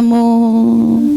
మనము.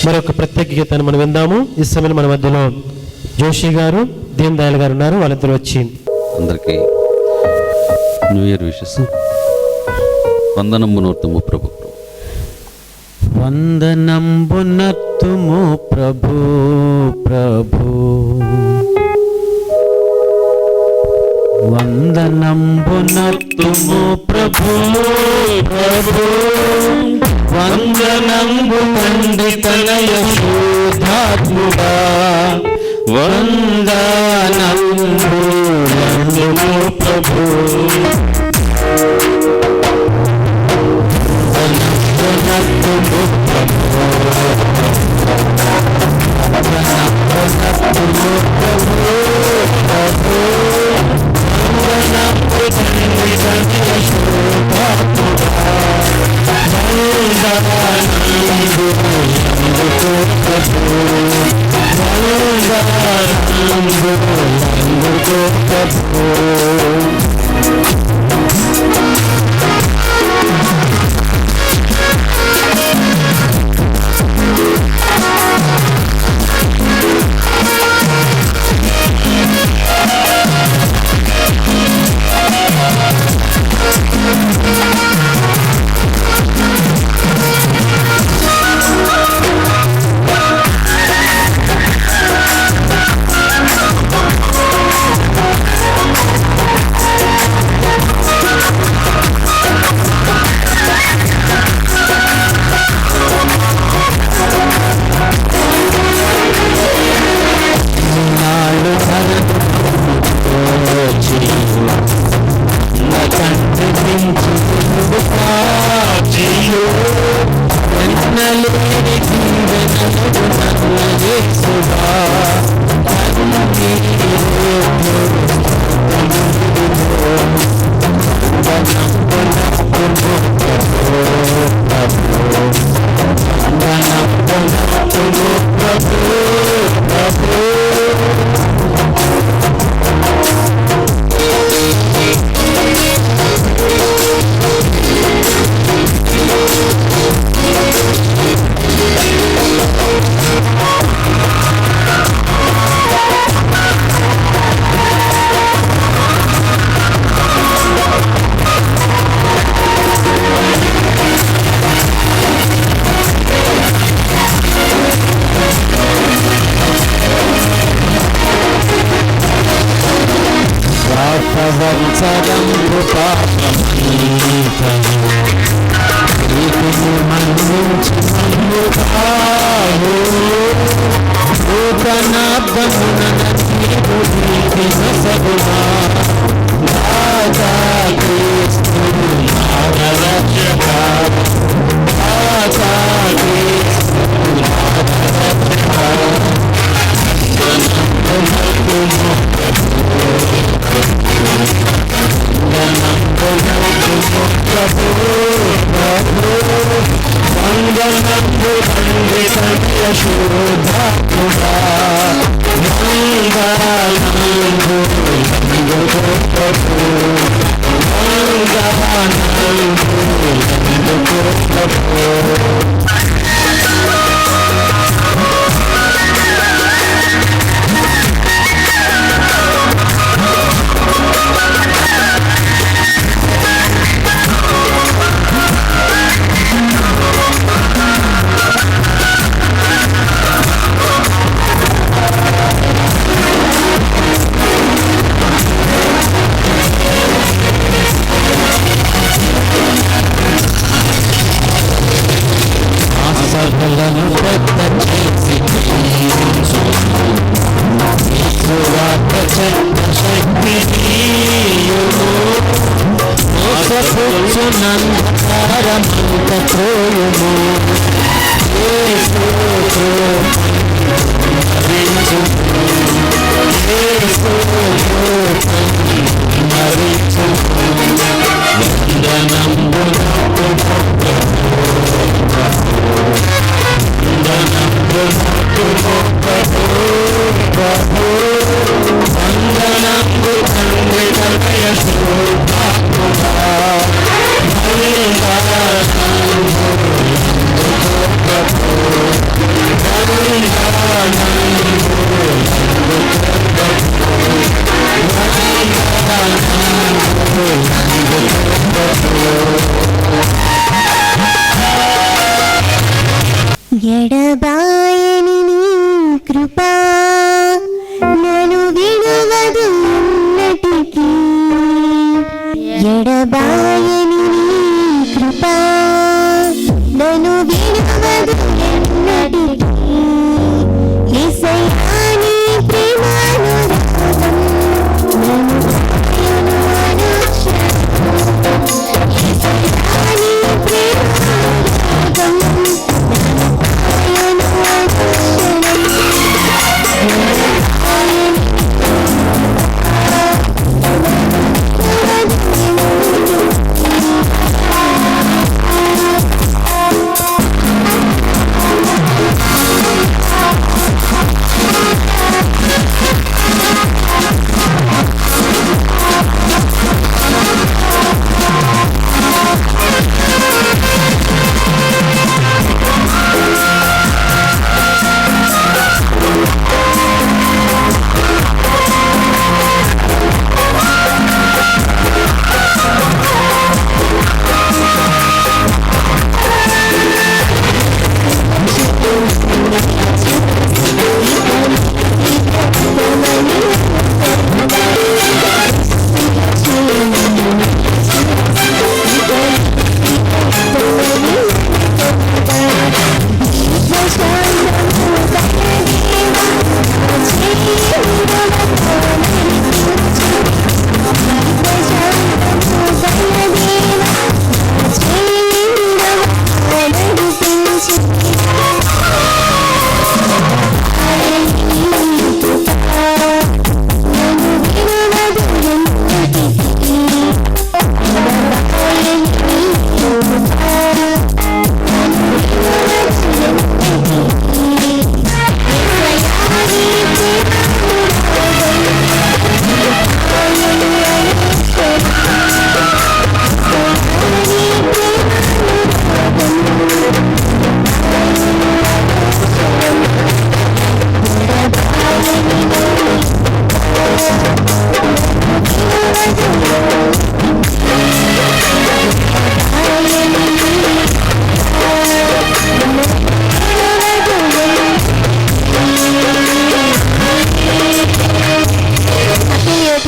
మరొక ప్రత్యేక గీతాన్ని మనం విందాము. ఈ సమయంలో మన మధ్యలో జోషి గారు, దీన్ దయాళ్ గారు ఉన్నారు. వాళ్ళిద్దరు వచ్చి అందరికీ న్యూ ఇయర్ విషెస్. వందనంబునొత్తుము ప్రభు. వందనంబునొత్తుము ప్రభు ప్రభు. వందనంబునొత్తుము ప్రభు ప్రభు. వందనంబు పండితనయ శోధాత్ముడా. వందనంబు ప్రభు. సంవత్సరంబు పాపమన్నిటను ప్రీతిని మన్నించి మన్నుతావు నూతనాబ్దమున నీవు నీతి నొసగునా రాజా క్రీస్తు నా రక్షక రాజా క్రీస్తు నా రక్షక సకలను పెద్ద చేసి సువార్త చెత్త శక్తి మోసపుచ్చునందకారమంత త్రోయుము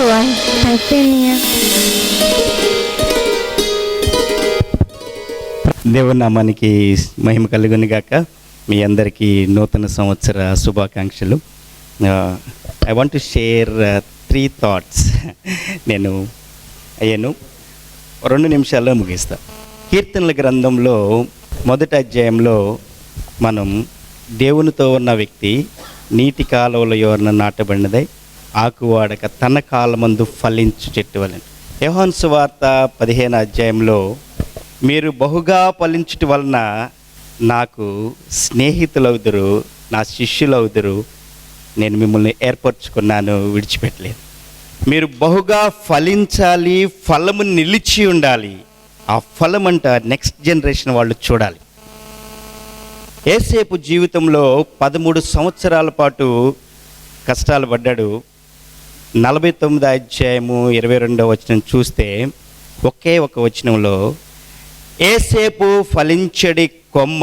Joshua, type in here. దేవుని నామానికి మహిమ కలుగును గాక. మీ అందరికీ నూతన సంవత్సర శుభాకాంక్షలు. I want to share 3 thoughts. నేను అయ్యాను 2 నిమిషాల్లో ముగిస్తా. కీర్తనల గ్రంథంలో మొదటి అధ్యాయంలో మనం దేవునితో ఉన్న వ్యక్తి నీటి కాలువల యోరన నాటబడినదై ఆకువాడక తన కాలమందు ఫలించు చెట్టు వలన. యోహాను సువార్త 15వ అధ్యాయంలో మీరు బహుగా ఫలించుట వలన నాకు స్నేహితులవుదురు, నా శిష్యులవుదురు, నేను మిమ్మల్ని ఏర్పరచుకున్నాను, విడిచిపెట్టలేదు. మీరు బహుగా ఫలించాలి, ఫలము నిలిచి ఉండాలి. ఆ ఫలం అంట నెక్స్ట్ జనరేషన్ వాళ్ళు చూడాలి. యేసేపు జీవితంలో 13 సంవత్సరాల పాటు కష్టాలు పడ్డాడు. 49వ అధ్యాయము 22వ వచనం చూస్తే ఒకే ఒక వచనంలో యేసేపు ఫలించడి కొమ్మ,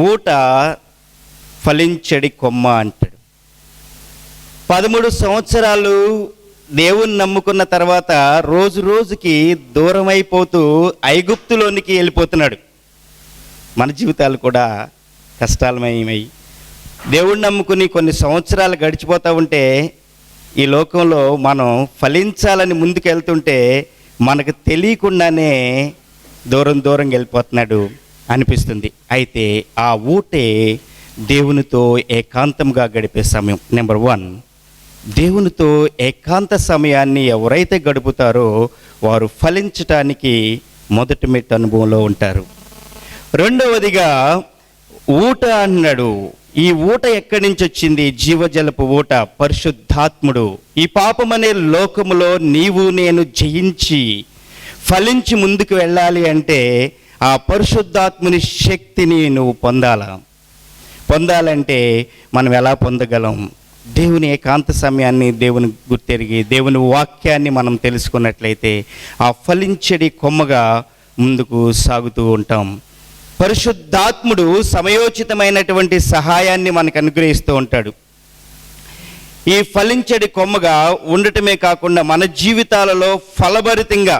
ఊట ఫలించడి కొమ్మ అంటాడు. 13 సంవత్సరాలు దేవుని నమ్ముకున్న తర్వాత రోజు రోజుకి దూరం అయిపోతూ ఐగుప్తులోనికి వెళ్ళిపోతున్నాడు. మన జీవితాలు కూడా కష్టాలమయమై దేవుణ్ణి నమ్ముకుని కొన్ని సంవత్సరాలు గడిచిపోతూ ఉంటే ఈ లోకంలో మనం ఫలించాలని ముందుకు వెళ్తుంటే మనకు తెలియకుండానే దూరం వెళ్ళిపోతున్నాడు అనిపిస్తుంది. అయితే ఆ ఊటే దేవునితో ఏకాంతంగా గడిపే సమయం. నెంబర్ 1, దేవునితో ఏకాంత సమయాన్ని ఎవరైతే గడుపుతారో వారు ఫలించటానికి మొదటి మెట్టు అనుభవంలో ఉంటారు. రెండవదిగా ఊట అన్నాడు. ఈ ఊట ఎక్కడి నుంచి వచ్చింది? జీవజలపు ఊట, పరిశుద్ధాత్ముడు. ఈ పాపమనే లోకములో నీవు నేను జయించి ఫలించి ముందుకు వెళ్ళాలి అంటే ఆ పరిశుద్ధాత్ముని శక్తిని నువ్వు పొందాలంటే మనం ఎలా పొందగలం? దేవుని ఏకాంత సమయాన్ని దేవుని గుర్తెరిగి దేవుని వాక్యాన్ని మనం తెలుసుకున్నట్లయితే ఆ ఫలించడి కొమ్మగా ముందుకు సాగుతూ ఉంటాం. పరిశుద్ధాత్ముడు సమయోచితమైనటువంటి సహాయాన్ని మనకు అనుగ్రహిస్తూ ఉంటాడు. ఈ ఫలించడి కొమ్మగా ఉండటమే కాకుండా మన జీవితాలలో ఫలభరితంగా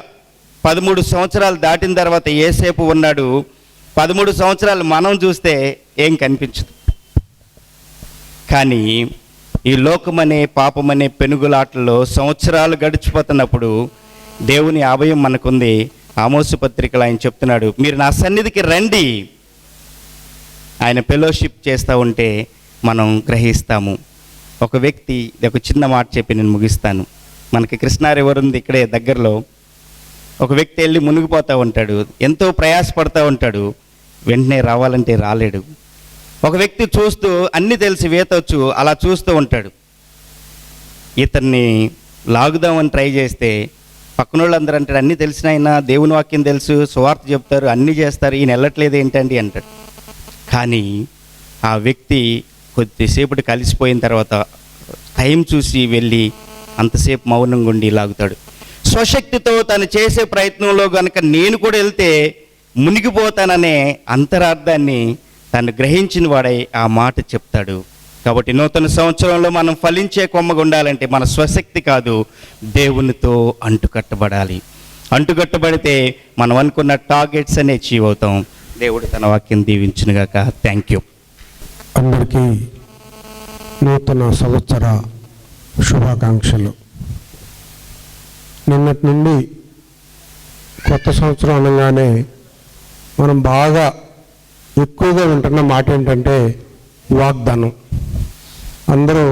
13 సంవత్సరాలు దాటిన తర్వాత యేసేపు ఉన్నాడు. 13 సంవత్సరాలు మనం చూస్తే ఏం కనిపించదు. కానీ ఈ లోకమనే పాపమనే పెనుగులాటల్లో సంవత్సరాలు గడిచిపోతున్నప్పుడు దేవుని అభయం మనకుంది. ఆమోసు పత్రికలో ఆయన చెప్తున్నాడు, మీరు నా సన్నిధికి రండి. ఆయన ఫెలోషిప్ చేస్తూ ఉంటే మనం గ్రహిస్తాము. ఒక వ్యక్తి, ఒక చిన్న మాట చెప్పి నేను ముగిస్తాను. మనకి కృష్ణా రివర్ ఉంది ఇక్కడే దగ్గరలో. ఒక వ్యక్తి వెళ్ళి మునిగిపోతూ ఉంటాడు, ఎంతో ప్రయాసపడుతూ ఉంటాడు, వెంటనే రావాలంటే రాలేడు. ఒక వ్యక్తి చూస్తూ అన్నీ తెలిసి వేతవచ్చు అలా చూస్తూ ఉంటాడు. ఇతన్ని లాగుదామని ట్రై చేస్తే పక్కన వాళ్ళందరూ అంటారు, అన్నీ తెలిసిన ఆయన దేవుని వాక్యం తెలుసు, సువార్త చెప్తారు, అన్నీ చేస్తారు, ఈయన వెళ్ళట్లేదు ఏంటండి అంటాడు. కానీ ఆ వ్యక్తి కొద్దిసేపటి కలిసిపోయిన తర్వాత టైం చూసి వెళ్ళి అంతసేపు మౌనంగా ఉండి లాగుతాడు. స్వశక్తితో తను చేసే ప్రయత్నంలో కనుక నేను కూడా వెళ్తే మునిగిపోతాననే అంతరార్థాన్ని తను గ్రహించిన వాడై ఆ మాట చెప్తాడు. కాబట్టి నూతన సంవత్సరంలో మనం ఫలించే కొమ్మగా ఉండాలంటే మన స్వశక్తి కాదు, దేవునితో అంటుకట్టబడాలి. అంటుకట్టబడితే మనం అనుకున్న టార్గెట్స్ అనే అచీవ్ అవుతాం. దేవుడు తన వాక్యం దీవించునుగాక. Thank you. అందరికీ నూతన సంవత్సర శుభాకాంక్షలు. నిన్నటి నుండి కొత్త సంవత్సరం అనగానే మనం బాగా ఎక్కువగా వింటున్న మాట ఏంటంటే వాగ్దానం. అందరూ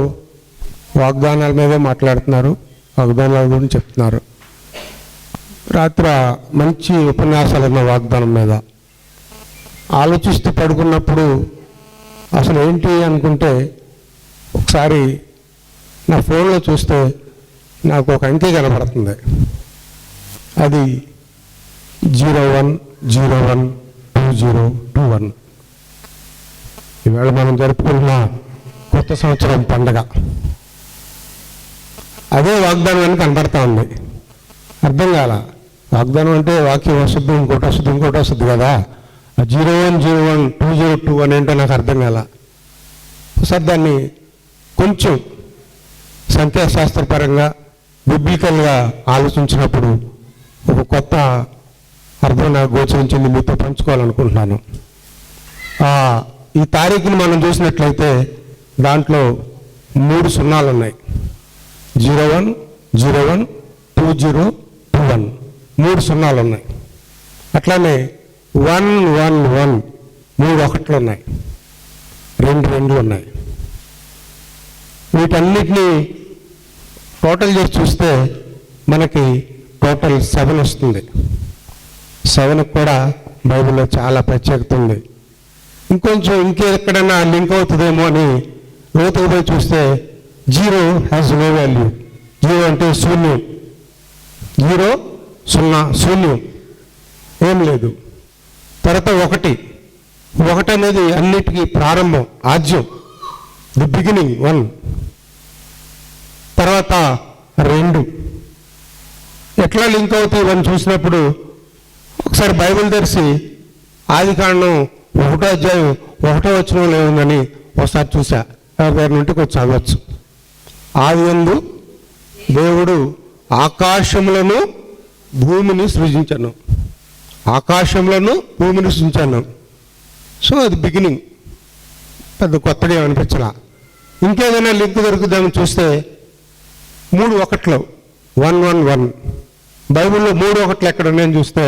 వాగ్దానాల మీదే మాట్లాడుతున్నారు, వాగ్దానాల గురించి చెప్తున్నారు. రాత్రి మంచి ఉపన్యాసాలు ఉన్న వాగ్దానం మీద ఆలోచిస్తూ పడుకున్నప్పుడు అసలు ఏంటి అనుకుంటే ఒకసారి నా ఫోన్లో చూస్తే నాకు ఒక అంకె కనబడుతుంది. అది 01012021. ఈవేళ మనం జరుపుకున్న కొత్త సంవత్సరం పండగ అదే వాగ్దానం అని కనపడతా ఉంది. అర్థం కాల. వాగ్దానం అంటే వాక్యం వస్తుంది, ఇంకోటి వస్తుంది కదా. 01012021 ఏంటో నాకు అర్థం కాల. ఒకసారి దాన్ని కొంచెం సంఖ్యాశాస్త్రపరంగా బిబ్లికల్గా ఆలోచించినప్పుడు ఒక కొత్త అర్థం నాకు గోచరించింది, మీతో పంచుకోవాలనుకుంటున్నాను. ఈ తారీఖుని మనం చూసినట్లయితే దాంట్లో 3 సున్నాలు ఉన్నాయి. 01, 01, 20, 21 3 సున్నాలు ఉన్నాయి. అట్లానే 111 3 ఒకట్లు ఉన్నాయి, 2 రెండులు ఉన్నాయి. వీటన్నిటినీ టోటల్ చేసి చూస్తే మనకి టోటల్ 7 వస్తుంది. 7 కూడా బైబిల్లో చాలా ప్రత్యేకత ఉంది. ఇంకొంచెం ఇంకెక్కడైనా లింక్ అవుతుందేమో అని లోతుకు పోయి చూస్తే 0 హ్యాస్ నో వాల్యూ. 0 అంటే శూన్యం. 0 0 శూన్యం, ఏం లేదు. తర్వాత 1 అనేది అన్నిటికీ ప్రారంభం, ఆద్యం, ది బిగినింగ్ 1. తర్వాత 2 ఎట్లా లింక్ అవుతాయి ఇవన్నీ చూసినప్పుడు ఒకసారి బైబిల్ తెరిచి ఆదికాండం 1వ అధ్యాయం 1వ వచనంలో ఏముందని ఒకసారి చూసా. ఎవరి దగ్గర నుండి కొంచెం చదవచ్చు. ఆదియందు దేవుడు ఆకాశములను భూమిని సృజించాను. ఆకాశములను భూమిని సృజించాను. సో అది బిగినింగ్, పెద్ద కొత్తగా అనిపించలా. ఇంకేదైనా లింక్ దొరుకుదామని చూస్తే 3 ఒకట్లు 111 బైబిల్లో 3 ఒకట్లు ఎక్కడ ఉన్నాయని చూస్తే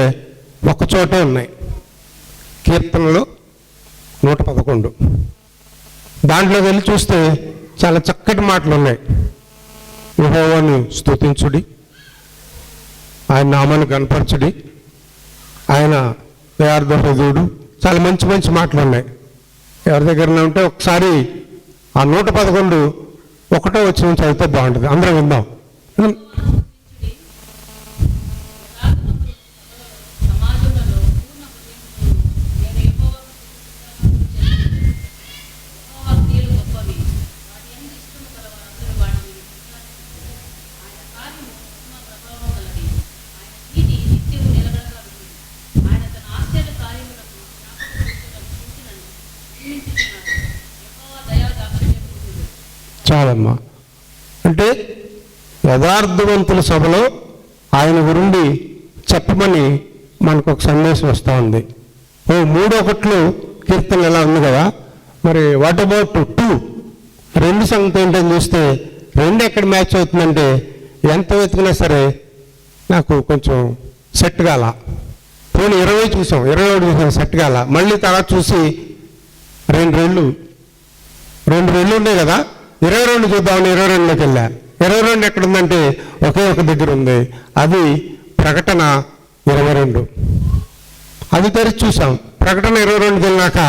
ఒక చోటే ఉన్నాయి. కీర్తనలు 111 దాంట్లో వెళ్ళి చూస్తే చాలా చక్కటి మాటలు ఉన్నాయి. యెహోవాను స్తుతించుడి, ఆయన నామాన్ని కనపరచుడి, ఆయన దయార్థ హృదయుడు, చాలా మంచి మంచి మాటలు ఉన్నాయి. ఎవరి దగ్గర ఉంటే ఒకసారి ఆ 111 1వ వచనం చదివితే బాగుంటుంది. అందరం విందాం. చాలమ్మా. అంటే యథార్థవంతుల సభలో ఆయన గురించి చెప్పమని మనకు ఒక సందేశం వస్తూ ఉంది. 3 ఒకట్లు కీర్తనలు ఎలా ఉంది కదా, మరి వాట్ అబౌట్ 2 సంగతి ఏంటని చూస్తే 2 ఎక్కడ మ్యాచ్ అవుతుందంటే ఎంత వెతికినా సరే నాకు కొంచెం సెట్ కాల. పోనీ 20 చూసాం, 21 చూసాం, సెట్ కాల. మళ్ళీ తర్వాత చూసి 2 రెళ్ళు ఉన్నాయి కదా, 22 చూద్దామని 22లోకి వెళ్ళా. 22 ఎక్కడుందంటే ఒకే ఒక దగ్గర ఉంది, అది ప్రకటన 22. అది తెరిచి చూసాం. ప్రకటన 22కి వెళ్ళాక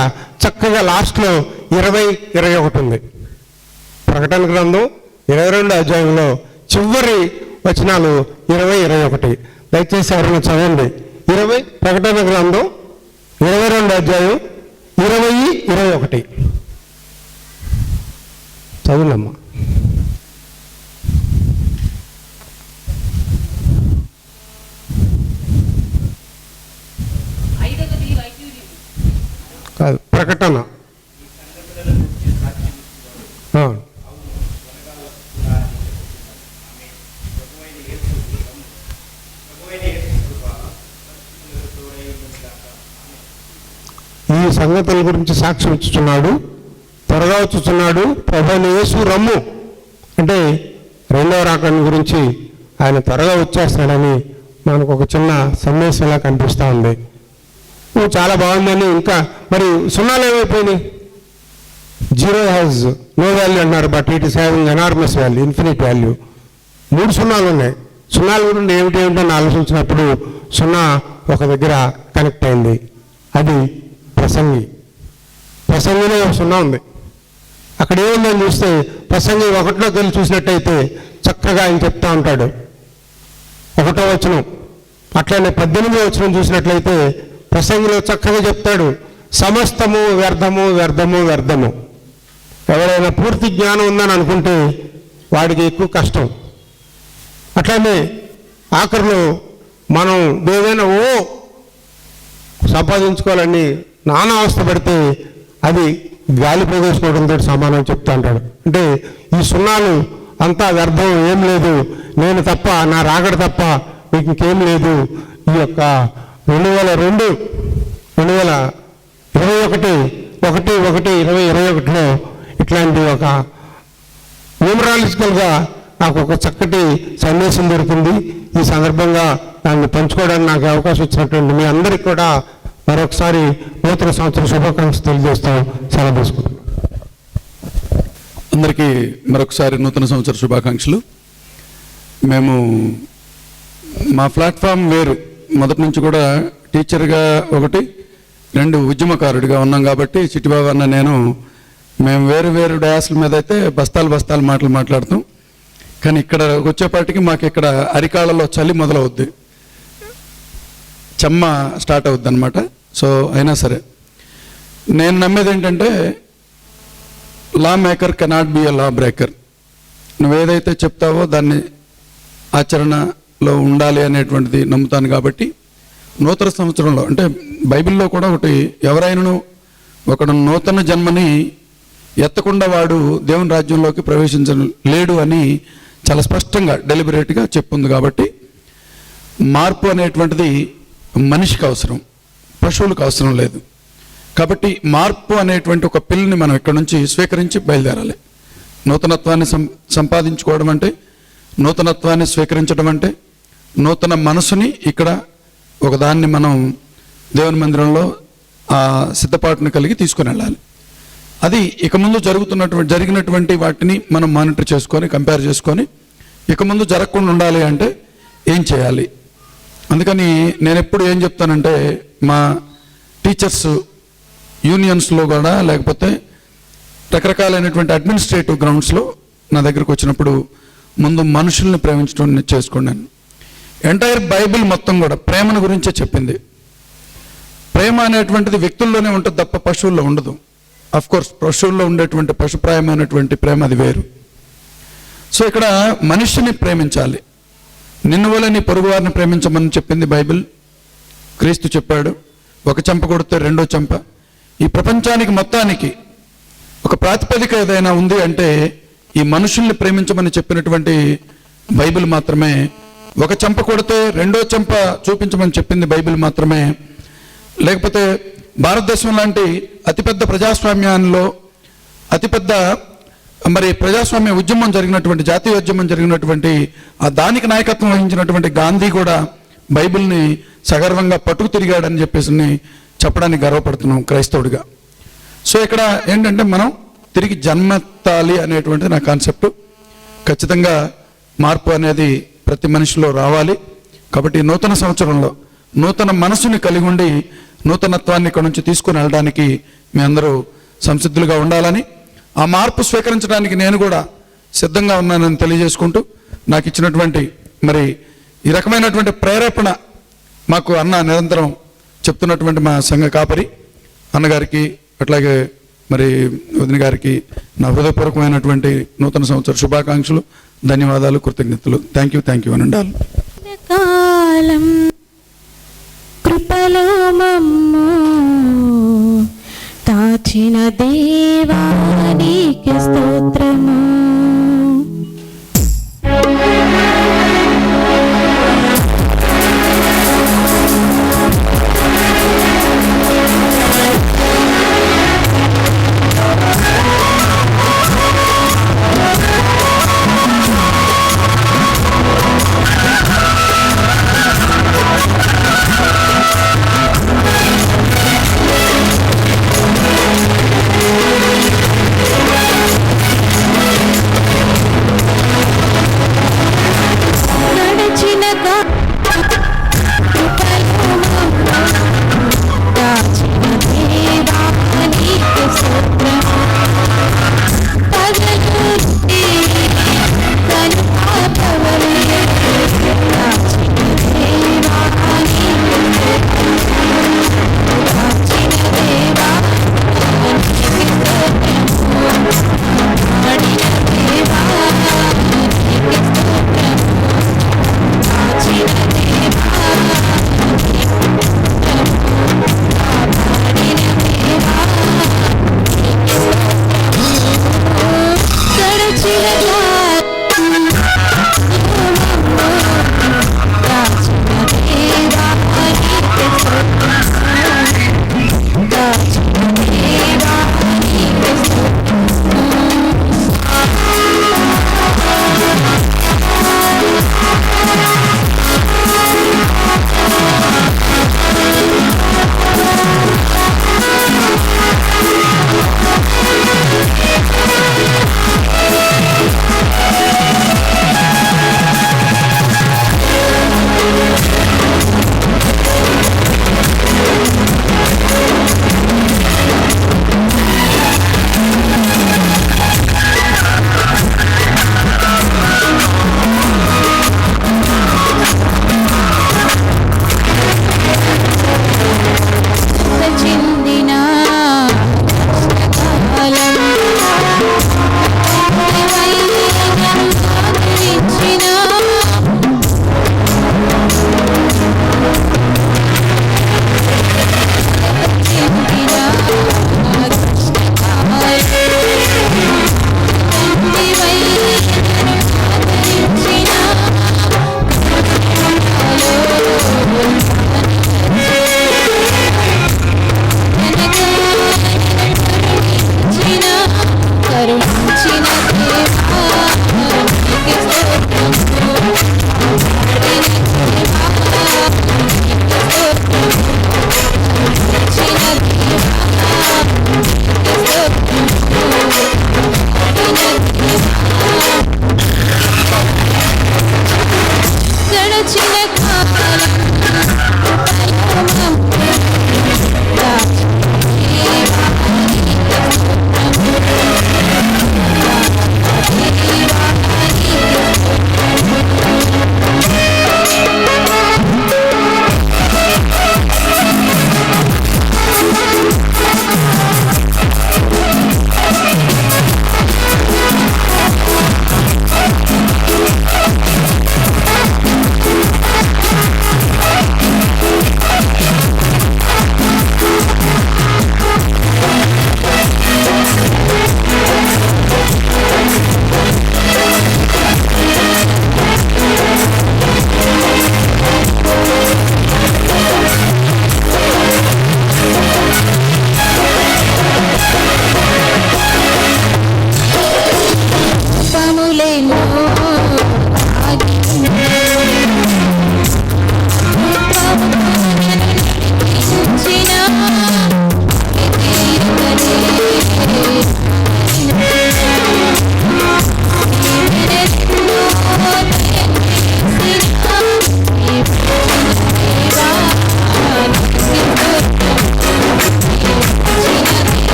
చక్కగా లాస్ట్లో 20-21 ఉంది. ప్రకటన గ్రంథం 22వ అధ్యాయంలో చివరి వచనాలు 20-21. దయచేసి ఎవరైనా చదవండి. 20 ప్రకటన గ్రంథం 22వ అధ్యాయం 20-21 చదువులమ్మా. కాదు, ప్రకటన. ఈ సంగతుల గురించి సాక్ష్యం ఇచ్చుచున్నాడు, త్వరగా వచ్చుచున్నాడు, ప్రభువైన యేసు రమ్ము. అంటే 2వ రాకడ గురించి ఆయన త్వరగా వచ్చేస్తాడని మనకు ఒక చిన్న సందేశంలా కనిపిస్తూ ఉంది. చాలా బాగుందని. ఇంకా మరి సున్నాలు ఏమైపోయినాయి? 0 హ్యాజ్ నో వాల్యూ అన్నారు, but it is having enormous value, infinite value. 3 సున్నాలు ఉన్నాయి. సున్నాల గురించి ఏమిటేమిటని ఆలోచించినప్పుడు 0 ఒక దగ్గర కనెక్ట్ అయింది. అది ప్రసంగిలో 0 ఉంది. అక్కడ ఏముందని చూస్తే ప్రసంగి 1లోకి వెళ్ళి చూసినట్టయితే చక్కగా ఆయన చెప్తా ఉంటాడు. 1వ వచనం. అట్లనే 18వ వచనం చూసినట్లయితే ప్రసంగిలో చక్కగా చెప్తాడు, సమస్తము వ్యర్థము వ్యర్థము వ్యర్థము. ఎవరైనా పూర్తి జ్ఞానం ఉందని అనుకుంటే వాడికి ఎక్కువ కష్టం. అట్లనే ఆఖరిలో మనం ఏదైనా సంపాదించుకోవాలని నానా అవస్థ పడితే అది గాలి పోగేసుకోవడంతో సమానం చెప్తా అంటాడు. అంటే ఈ సున్నాలు అంతా వ్యర్థం, ఏం లేదు, నేను తప్ప, నా రాకడ తప్ప మీకు ఇంకేం లేదు. ఈ యొక్క 2021 ఇట్లాంటి ఒక న్యూమరాలజికల్గా నాకు ఒక చక్కటి సందేశం దొరికింది. ఈ సందర్భంగా దాన్ని పంచుకోవడానికి నాకు అవకాశం ఇచ్చినటువంటి మీ అందరికీ కూడా మరొకసారి నూతన సంవత్సర శుభాకాంక్షలు తెలియజేస్తూ సెలవు తీసుకుంటున్నాను. అందరికీ మరొకసారి నూతన సంవత్సర శుభాకాంక్షలు. మేము మా ప్లాట్ఫామ్ వేరు, మొదటి నుంచి కూడా టీచర్గా ఒకటి, 2 ఉద్యమకారుడిగా ఉన్నాం కాబట్టి చిట్టిబాబు అన్న మేము వేరు వేరు డయాస్ల మీద అయితే బస్తాలు మాటలు మాట్లాడతాం. కానీ ఇక్కడ వచ్చేపాటికి మాకు ఇక్కడ అరికాళ్ళలో చలి మొదలవుద్ది, చెమ్మ స్టార్ట్ అవుద్ది అనమాట. సో అయినా సరే నేను నమ్మేది ఏంటంటే law maker cannot be a law breaker. నువ్వేదైతే చెప్తావో దాన్ని ఆచరణలో ఉండాలి అనేటువంటిది నమ్ముతాను. కాబట్టి నూతన సంవత్సరంలో అంటే బైబిల్లో కూడా ఒకటి, ఎవరైనాను ఒకడు నూతన జన్మని ఎత్తకుండా వాడు దేవుని రాజ్యంలోకి ప్రవేశించలేడు అని చాలా స్పష్టంగా డెలిబరేట్గా చెప్పుంది. కాబట్టి మార్పు అనేటువంటిది మనిషికి అవసరం, పశువులకు అవసరం లేదు. కాబట్టి మార్పు అనేటువంటి ఒక పిల్లని మనం ఇక్కడ నుంచి స్వీకరించి బయలుదేరాలి. నూతనత్వాన్ని సంపాదించుకోవడం అంటే, నూతనత్వాన్ని స్వీకరించడం అంటే, నూతన మనసుని ఇక్కడ ఒకదాన్ని మనం దేవుని మందిరంలో ఆ సిద్ధపాటును కలిగి తీసుకుని వెళ్ళాలి. అది ఇక ముందు జరిగినటువంటి వాటిని మనం మానిటర్ చేసుకొని, కంపేర్ చేసుకొని, ఇక ముందు జరగకుండా ఉండాలి అంటే ఏం చేయాలి. అందుకని నేను ఎప్పుడు ఏం చెప్తానంటే, మా టీచర్స్ యూనియన్స్లో కూడా లేకపోతే రకరకాలైనటువంటి అడ్మినిస్ట్రేటివ్ గ్రౌండ్స్లో నా దగ్గరకు వచ్చినప్పుడు ముందు మనుషుల్ని ప్రేమించడం చేసుకున్నాను. ఎంటైర్ బైబిల్ మొత్తం కూడా ప్రేమను గురించే చెప్పింది. ప్రేమ అనేటువంటిది వ్యక్తుల్లోనే ఉంటుంది తప్ప పశువుల్లో ఉండదు. అఫ్ కోర్స్ పశువుల్లో ఉండేటువంటి పశుప్రాయమైనటువంటి ప్రేమ అది వేరు. సో ఇక్కడ మనిషిని ప్రేమించాలి. నిన్ను వల్ల నీ పొరుగు వారిని ప్రేమించమని చెప్పింది బైబిల్. క్రీస్తు చెప్పాడు, ఒక చెంప కొడితే 2వ చెంప. ఈ ప్రపంచానికి మొత్తానికి ఒక ప్రాతిపదిక ఏదైనా ఉంది అంటే ఈ మనుషుల్ని ప్రేమించమని చెప్పినటువంటి బైబిల్ మాత్రమే. ఒక చెంప కొడితే 2వ చెంప చూపించమని చెప్పింది బైబిల్ మాత్రమే. లేకపోతే భారతదేశం లాంటి అతిపెద్ద ప్రజాస్వామ్యంలో అతిపెద్ద ప్రజాస్వామ్య ఉద్యమం జరిగినటువంటి, జాతీయ ఉద్యమం జరిగినటువంటి దానికి నాయకత్వం వహించినటువంటి గాంధీ కూడా బైబిల్ని సగర్వంగా పట్టుకు తిరిగాడని చెప్పేసి చెప్పడానికి గర్వపడుతున్నాం క్రైస్తవుడిగా. సో ఇక్కడ ఏంటంటే మనం తిరిగి జన్మెత్తాలి అనేటువంటిది నా కాన్సెప్ట్. ఖచ్చితంగా మార్పు అనేది ప్రతి మనిషిలో రావాలి. కాబట్టి నూతన సంవత్సరంలో నూతన మనసుని కలిగి ఉండి నూతనత్వాన్ని ఇక్కడ నుంచి తీసుకుని వెళ్ళడానికి మీ అందరూ సంసిద్ధులుగా ఉండాలని, ఆ మార్పు స్వీకరించడానికి నేను కూడా సిద్ధంగా ఉన్నానని తెలియజేసుకుంటూ, నాకు ఇచ్చినటువంటి ఈ రకమైనటువంటి ప్రేరేపణ మాకు అన్న నిరంతరం చెప్తున్నటువంటి మా సంఘ కాపరి అన్నగారికి, అట్లాగే వదిన గారికి నా హృదయపూర్వకమైనటువంటి నూతన సంవత్సర శుభాకాంక్షలు, ధన్యవాదాలు, కృతజ్ఞతలు. థ్యాంక్ యూ అని ఉండాలి. కాలం కృపలో మమ్ము దాచిన దేవా నీకే స్తోత్రము.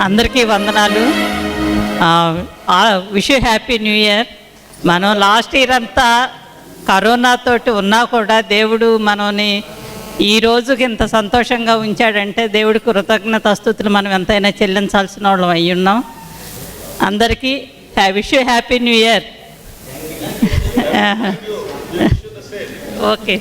అందరికీ వందనాలు. Wish you happy new year. మనం లాస్ట్ ఇయర్ అంతా కరోనాతోటి ఉన్నా కూడా దేవుడు మనని ఈ రోజుకి ఇంత సంతోషంగా ఉంచాడంటే దేవుడి కృతజ్ఞతాస్తుతులు మనం ఎంతైనా చెల్లించాల్సిన వాళ్ళం అయి ఉన్నాం. అందరికీ wish you happy new year. Okay.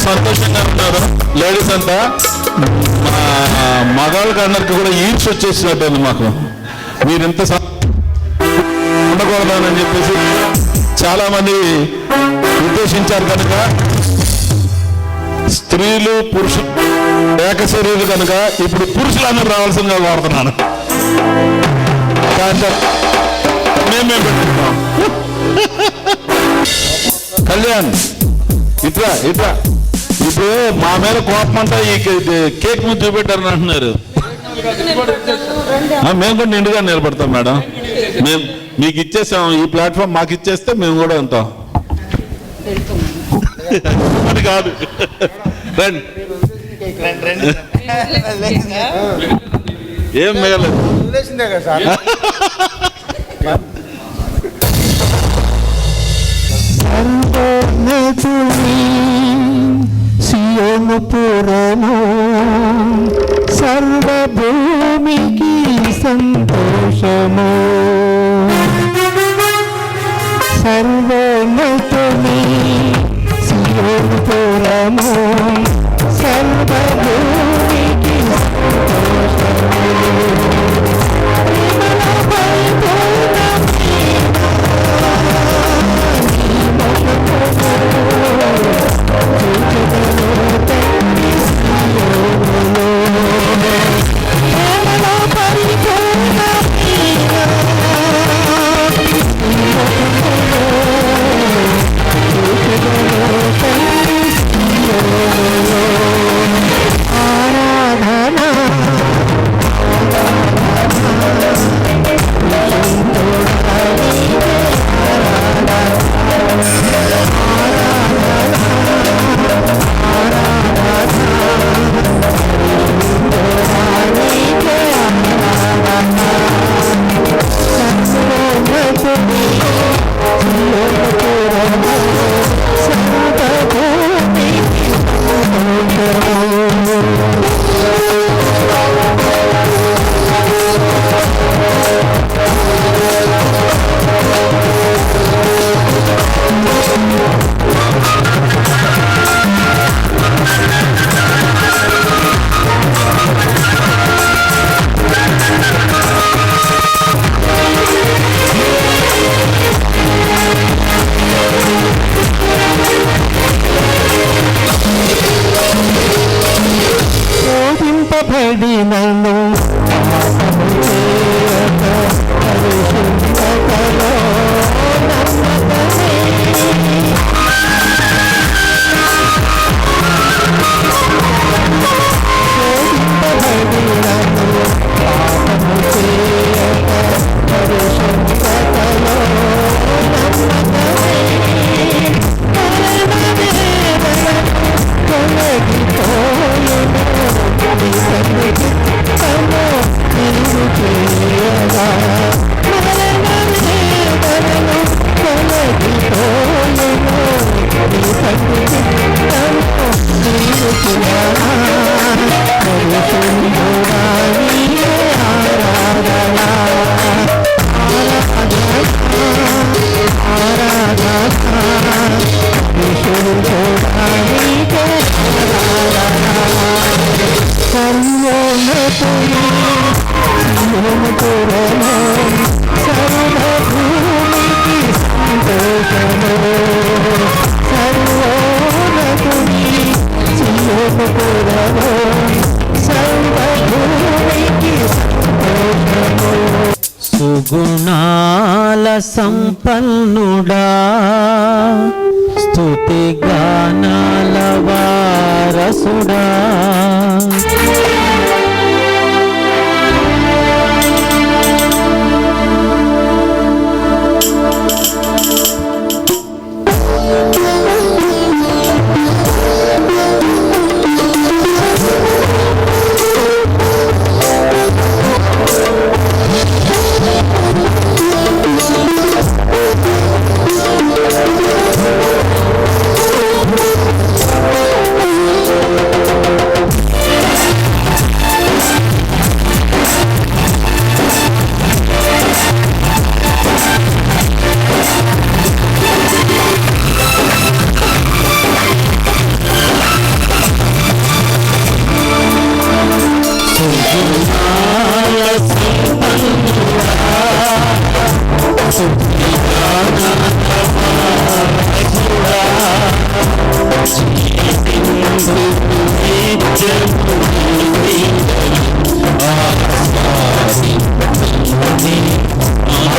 సంతోషంగా ఉన్నారు లేడీస్ అంతా. మా మగాళ్ళకి అందరికి కూడా ఈడ్స్ వచ్చేసినట్టుంది మాకు. మీరు ఇంత ఉండకూడదని చెప్పేసి చాలా మంది ఉద్దేశించారు కనుక స్త్రీలు పురుషులు ఏకశరీరులు కనుక ఇప్పుడు పురుషులందరూ రావాల్సిందిగా కోరుతున్నాను. మేమే పెట్టుకుంటాం. కళ్యాణ్ ఇట్లా ఇట్లా ఇప్పుడు మా మీద కోపం అంతా ఈ కేక్ మీద చూపెట్టారని అంటున్నారు. మేము కూడా నిండుగా నిలబడతాం మేడం. మేము మీకు ఇచ్చేసాం, ఈ ప్లాట్ఫామ్ మాకు ఇచ్చేస్తే మేము కూడా ఉంటాం. అది కాదు, రండి. ఏం మిగలేదు. వదిలేసిందే కదా సార్. సర్వోన్నతుని సియోను పురము సర్వభూమికి సంతోషము. సర్వోన్నతుని సియోను పురము సర్వభూమికి సంతోషము. శోధింపబడినను సుగుణాల సంపన్నుడా స్తుతి గానాల వారసుడా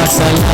ఆశల